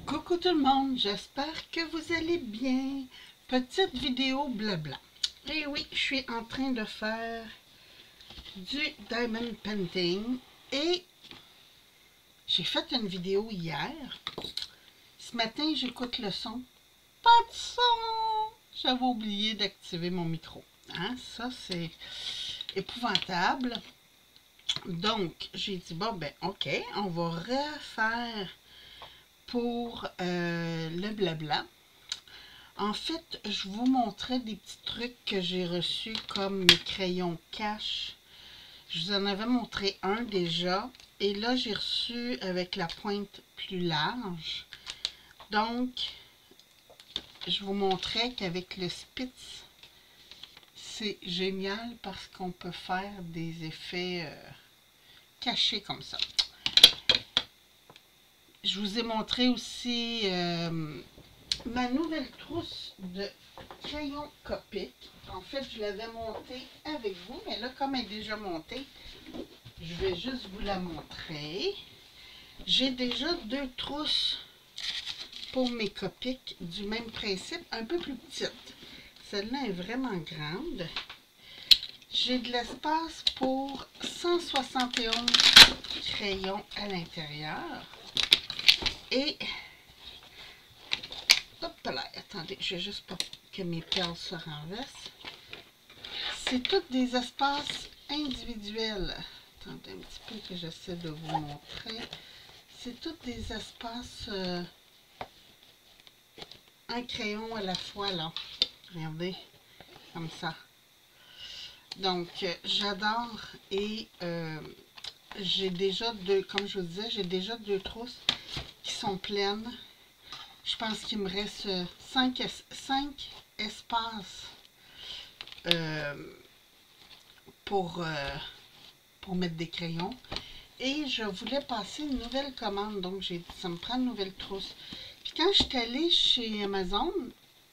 Coucou tout le monde, j'espère que vous allez bien. Petite vidéo blabla. Et oui, je suis en train de faire du diamond painting et j'ai fait une vidéo hier. Ce matin, j'écoute le son. Pas de son! J'avais oublié d'activer mon micro. Hein? Ça, c'est épouvantable. Donc, j'ai dit, bon, ben, ok, on va refaire pour le blabla. En fait, je vous montrais des petits trucs que j'ai reçus comme mes crayons cache. Je vous en avais montré un déjà. Et là, j'ai reçu avec la pointe plus large. Donc, je vous montrais qu'avec le Spitz, c'est génial parce qu'on peut faire des effets cachés comme ça. Je vous ai montré aussi ma nouvelle trousse de crayon Copic. En fait, je l'avais montée avec vous, mais là, comme elle est déjà montée, je vais juste vous la montrer. J'ai déjà deux trousses pour mes Copic du même principe, un peu plus petites. Celle-là est vraiment grande. J'ai de l'espace pour 171 crayons à l'intérieur. Et hop là, attendez, je vais juste pas que mes perles se renversent. C'est tous des espaces individuels. Attendez un petit peu que j'essaie de vous montrer. C'est tous des espaces un crayon à la fois là. Regardez, comme ça. Donc, j'adore et j'ai déjà deux, comme je vous disais, j'ai déjà deux trousses qui sont pleines. Je pense qu'il me reste 5 espaces pour mettre des crayons. Et je voulais passer une nouvelle commande, donc j'ai dit ça me prend une nouvelle trousse. Puis quand je suis allée chez Amazon,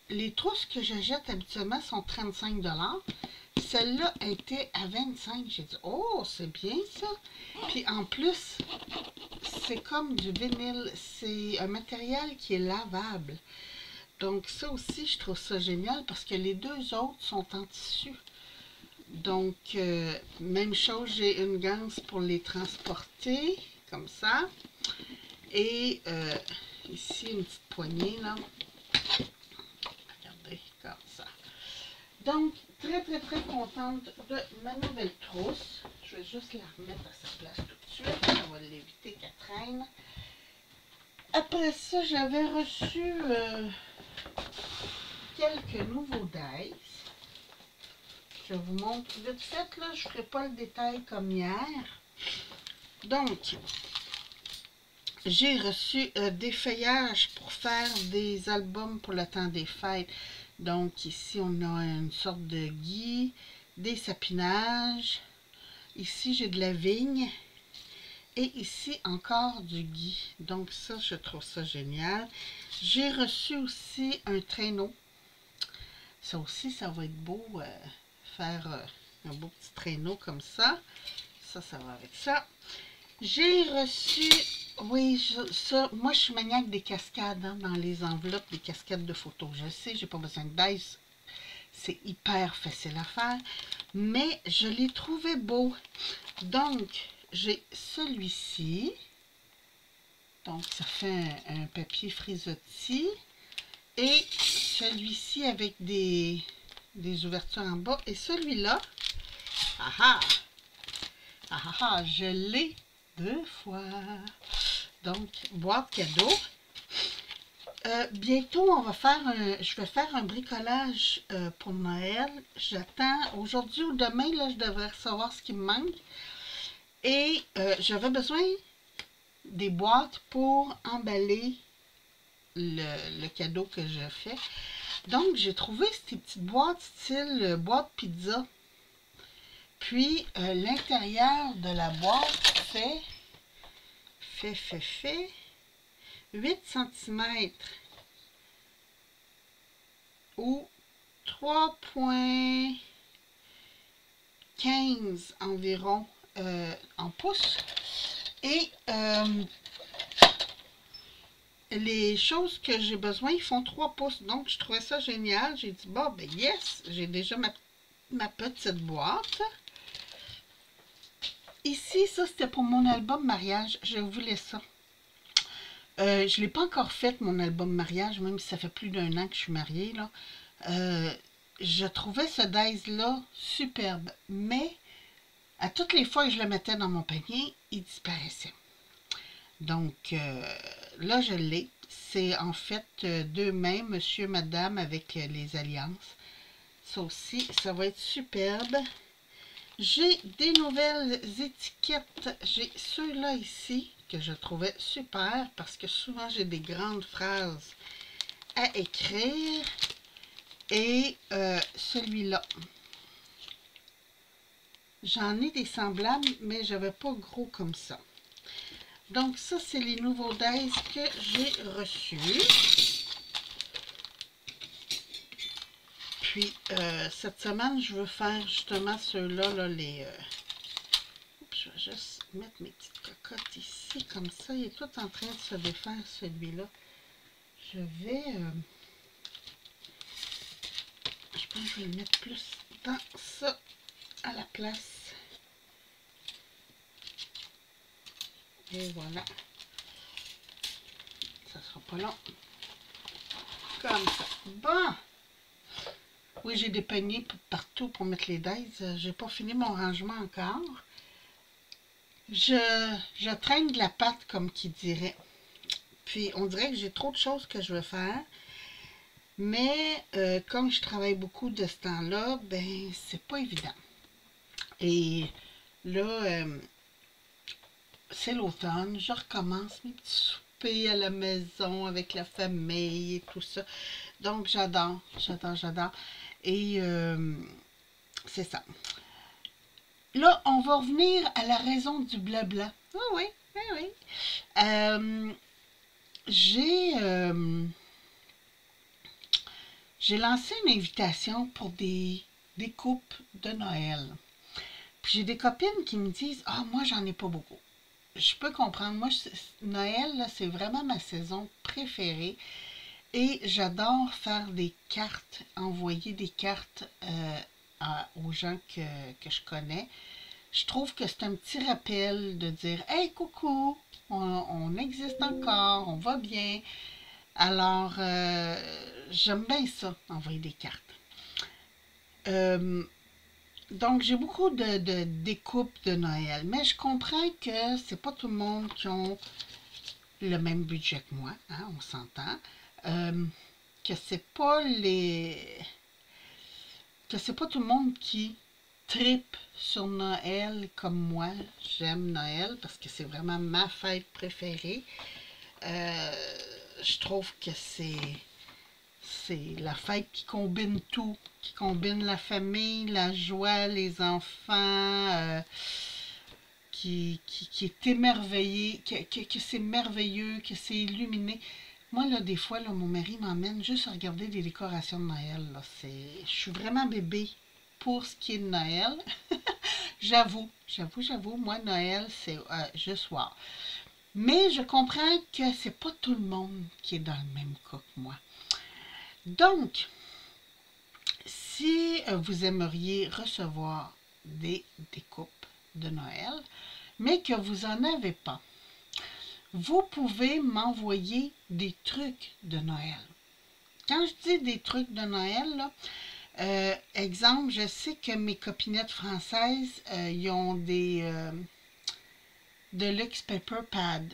les trousses que j'achète habituellement sont 35 $. Celle-là était à 25 $. J'ai dit, oh, c'est bien ça. Puis en plus, c'est comme du vinyle. C'est un matériel qui est lavable. Donc ça aussi, je trouve ça génial parce que les deux autres sont en tissu. Donc, même chose, j'ai une ganse pour les transporter, comme ça. Et ici, une petite poignée, là. Regardez, comme ça. Donc, très, très, très contente de ma nouvelle trousse. Je vais juste la remettre à sa place tout de suite. Ça va l'éviter qu'elle traîne. Après ça, j'avais reçu quelques nouveaux dice. Je vous montre vite fait, là, je ne ferai pas le détail comme hier. Donc, j'ai reçu des feuillages pour faire des albums pour le temps des fêtes. Donc, ici, on a une sorte de gui, des sapinages. Ici, j'ai de la vigne. Et ici, encore du gui. Donc, ça, je trouve ça génial. J'ai reçu aussi un traîneau. Ça aussi, ça va être beau. Faire un beau petit traîneau comme ça. Ça va avec ça. J'ai reçu, oui, ça, moi je suis maniaque des cascades hein, dans les enveloppes, des cascades de photos. Je sais, j'ai pas besoin de dice. C'est hyper facile à faire. Mais je l'ai trouvé beau. Donc, j'ai celui-ci. Donc, ça fait un papier frisottis. Et celui-ci avec des ouvertures en bas. Et celui-là, je l'ai deux fois. Donc, boîte cadeau. Bientôt, je vais faire un bricolage pour Noël. J'attends, aujourd'hui ou demain, là, je devrais recevoir ce qui me manque. Et j'avais besoin des boîtes pour emballer le cadeau que je fais. Donc, j'ai trouvé ces petites boîtes style boîte pizza. Puis, l'intérieur de la boîte fait 8 cm ou 3,15 environ en pouces. Et les choses que j'ai besoin, ils font 3 pouces. Donc, je trouvais ça génial. J'ai dit, bon, ben yes, j'ai déjà ma petite boîte. Ici, ça, c'était pour mon album mariage. Je voulais ça. Je ne l'ai pas encore fait, mon album mariage, même si ça fait plus d'1 an que je suis mariée, là. Je trouvais ce dies-là superbe. Mais, à toutes les fois que je le mettais dans mon panier, il disparaissait. Donc, là, je l'ai. C'est en fait deux mains, monsieur, madame, avec les alliances. Ça aussi, ça va être superbe. J'ai des nouvelles étiquettes. J'ai ceux-là ici, que je trouvais super, parce que souvent, j'ai des grandes phrases à écrire. Et celui-là. J'en ai des semblables, mais je n'avais pas gros comme ça. Donc, ça, c'est les nouveaux dies que j'ai reçus. Puis, cette semaine, je veux faire justement ceux-là, là, les... Oups, je vais juste mettre mes petites cocottes ici, comme ça. Il est tout en train de se défaire, celui-là. Je vais... je pense que je vais le mettre plus dans ça, à la place. Et voilà. Ça sera pas long. Comme ça. Bon. Oui, j'ai des paniers partout pour mettre les dies. J'ai pas fini mon rangement encore. Je traîne de la pâte, comme qui dirait. Puis, on dirait que j'ai trop de choses que je veux faire. Mais, comme je travaille beaucoup de ce temps-là, ben, c'est pas évident. Et là, c'est l'automne. Je recommence mes petits soupers à la maison avec la famille et tout ça. Donc, j'adore, j'adore, j'adore. Et c'est ça. Là, on va revenir à la raison du blabla. Ah oui, oui, oui. J'ai lancé une invitation pour des coupes de Noël. Puis j'ai des copines qui me disent « Ah, moi, j'en ai pas beaucoup. » Je peux comprendre. Moi, Noël, c'est vraiment ma saison préférée. Et j'adore faire des cartes, envoyer des cartes aux gens que je connais. Je trouve que c'est un petit rappel de dire « Hey, coucou, on existe encore, on va bien. » Alors, j'aime bien ça, envoyer des cartes. Donc, j'ai beaucoup de découpes de Noël, mais je comprends que c'est pas tout le monde qui a le même budget que moi, hein, on s'entend. Que c'est pas tout le monde qui tripe sur Noël comme moi. J'aime Noël parce que c'est vraiment ma fête préférée. Je trouve que c'est la fête qui combine tout, qui combine la famille, la joie, les enfants, qui est émerveillé, que c'est merveilleux, que c'est illuminé. Moi, là, des fois, là, mon mari m'emmène juste à regarder des décorations de Noël. Là. Je suis vraiment bébé pour ce qui est de Noël. J'avoue, moi, Noël, c'est juste wow. Mais je comprends que c'est pas tout le monde qui est dans le même cas que moi. Donc, si vous aimeriez recevoir des découpes de Noël, mais que vous n'en avez pas, vous pouvez m'envoyer des trucs de Noël. Quand je dis des trucs de Noël, là, exemple, je sais que mes copinettes françaises, ils ont des Luxe Paper Pad.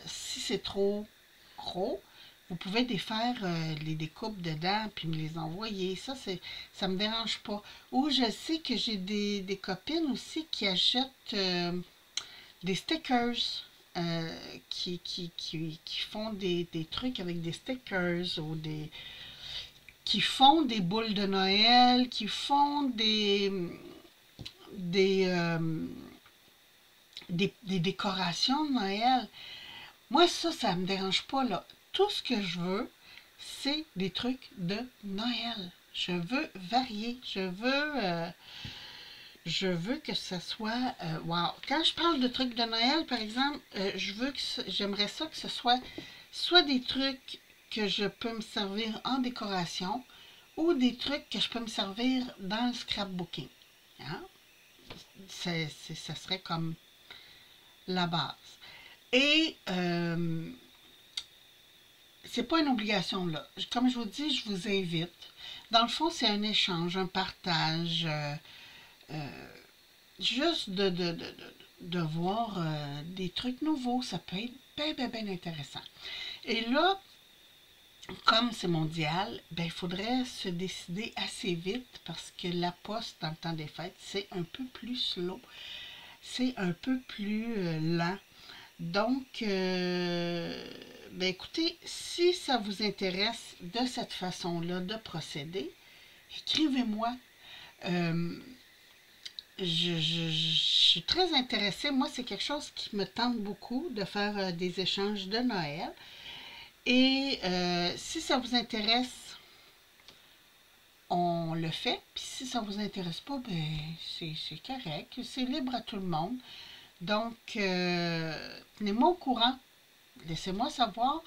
Si c'est trop gros, vous pouvez défaire les découpes dedans puis me les envoyer. Ça me dérange pas. Ou je sais que j'ai des copines aussi qui achètent des stickers. Qui font des trucs avec des stickers ou qui font des boules de Noël, qui font des décorations de Noël. Moi, ça me dérange pas, là. Tout ce que je veux, c'est des trucs de Noël. Je veux varier. Je veux que ça soit wow. Quand je parle de trucs de Noël, par exemple, j'aimerais ça que ce soit soit des trucs que je peux me servir en décoration ou des trucs que je peux me servir dans le scrapbooking. Hein? Ça serait comme la base. Et c'est pas une obligation là. Comme je vous dis, je vous invite. Dans le fond, c'est un échange, un partage, juste de voir des trucs nouveaux. Ça peut être bien, bien, bien intéressant. Et là, comme c'est mondial, ben, il faudrait se décider assez vite parce que la poste dans le temps des fêtes, c'est un peu plus slow. C'est un peu plus lent. Donc, ben écoutez, si ça vous intéresse de cette façon-là de procéder, écrivez-moi. Je suis très intéressée. Moi, c'est quelque chose qui me tente beaucoup de faire des échanges de Noël. Et si ça vous intéresse, on le fait. Puis si ça ne vous intéresse pas, ben c'est correct. C'est libre à tout le monde. Donc, tenez-moi au courant. Laissez-moi savoir.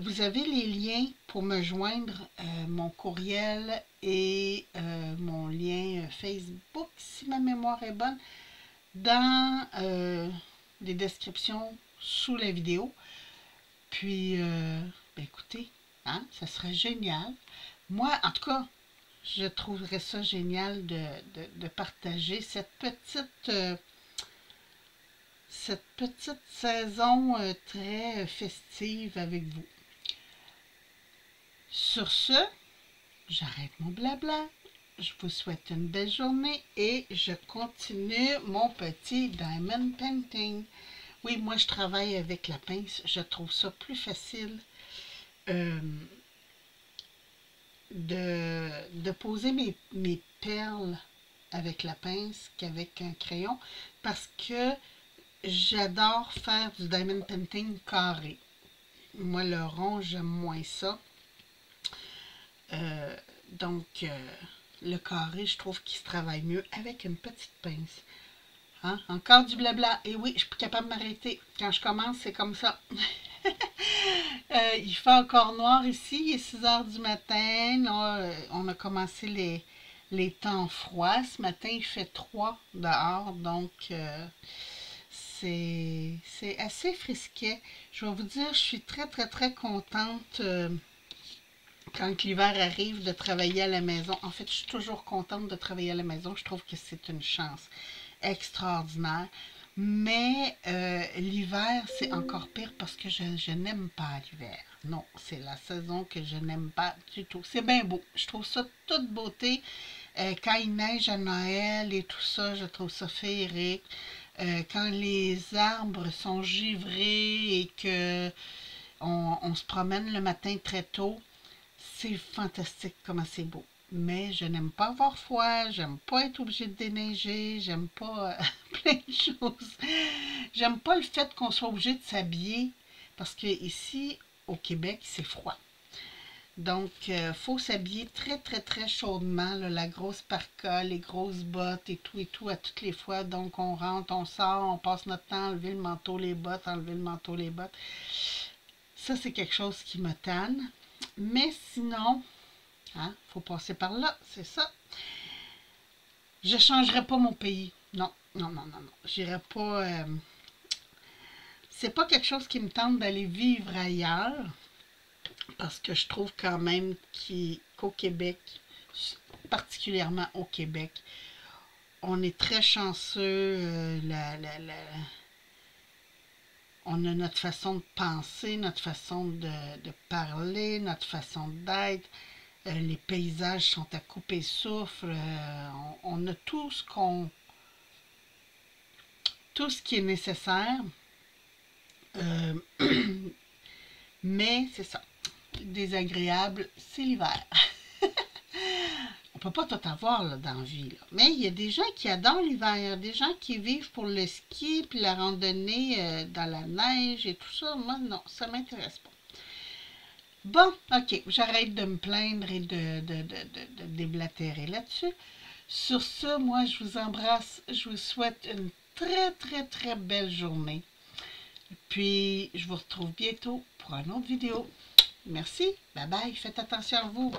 Vous avez les liens pour me joindre, mon courriel et mon lien Facebook, si ma mémoire est bonne, dans les descriptions sous la vidéo. Puis, ben écoutez, hein, ça serait génial. Moi, en tout cas, je trouverais ça génial de partager cette petite saison très festive avec vous. Sur ce, j'arrête mon blabla. Je vous souhaite une belle journée et je continue mon petit diamond painting. Oui, moi je travaille avec la pince. Je trouve ça plus facile de poser mes perles avec la pince qu'avec un crayon parce que j'adore faire du diamond painting carré. Moi, le rond, j'aime moins ça. Donc, le carré, je trouve qu'il se travaille mieux avec une petite pince. Hein? Encore du blabla. Et oui, je suis plus capable de m'arrêter. Quand je commence, c'est comme ça. Il fait encore noir ici. Il est 6 heures du matin. Là, on a commencé les temps froids. Ce matin, il fait 3 dehors. Donc, c'est assez frisquet. Je vais vous dire, je suis très, très, très contente quand l'hiver arrive de travailler à la maison. En fait, je suis toujours contente de travailler à la maison. Je trouve que c'est une chance extraordinaire. Mais l'hiver, c'est encore pire parce que je n'aime pas l'hiver. Non, c'est la saison que je n'aime pas du tout. C'est bien beau. Je trouve ça toute beauté. Quand il neige à Noël et tout ça, je trouve ça féerique. Quand les arbres sont givrés et que on se promène le matin très tôt, c'est fantastique comment c'est beau. Mais je n'aime pas avoir froid, j'aime pas être obligée de déneiger, j'aime pas plein de choses. J'aime pas le fait qu'on soit obligé de s'habiller parce que ici, au Québec, c'est froid. Donc, il faut s'habiller très, très, très chaudement. Là, la grosse parka, les grosses bottes et tout, à toutes les fois. Donc, on rentre, on sort, on passe notre temps à enlever le manteau, les bottes, enlever le manteau, les bottes. Ça, c'est quelque chose qui me tanne. Mais sinon, hein, faut passer par là, c'est ça. Je ne changerai pas mon pays. Non, non, non, non, non. J'irai pas... c'est pas quelque chose qui me tente d'aller vivre ailleurs. Parce que je trouve quand même qu'au Québec, particulièrement au Québec, on est très chanceux. On a notre façon de penser, notre façon de parler, notre façon d'être. Les paysages sont à couper souffle. On a tout ce qui est nécessaire. Mais c'est ça. Désagréable, c'est l'hiver. On peut pas tout avoir là, dans la vie. Là. Mais il y a des gens qui adorent l'hiver. Des gens qui vivent pour le ski puis la randonnée dans la neige et tout ça. Moi, non, ça m'intéresse pas. Bon, ok, j'arrête de me plaindre et de déblatérer là-dessus. Sur ce, moi, je vous embrasse. Je vous souhaite une très, très, très belle journée. Puis, puis, je vous retrouve bientôt pour une autre vidéo. Merci, bye bye, faites attention à vous.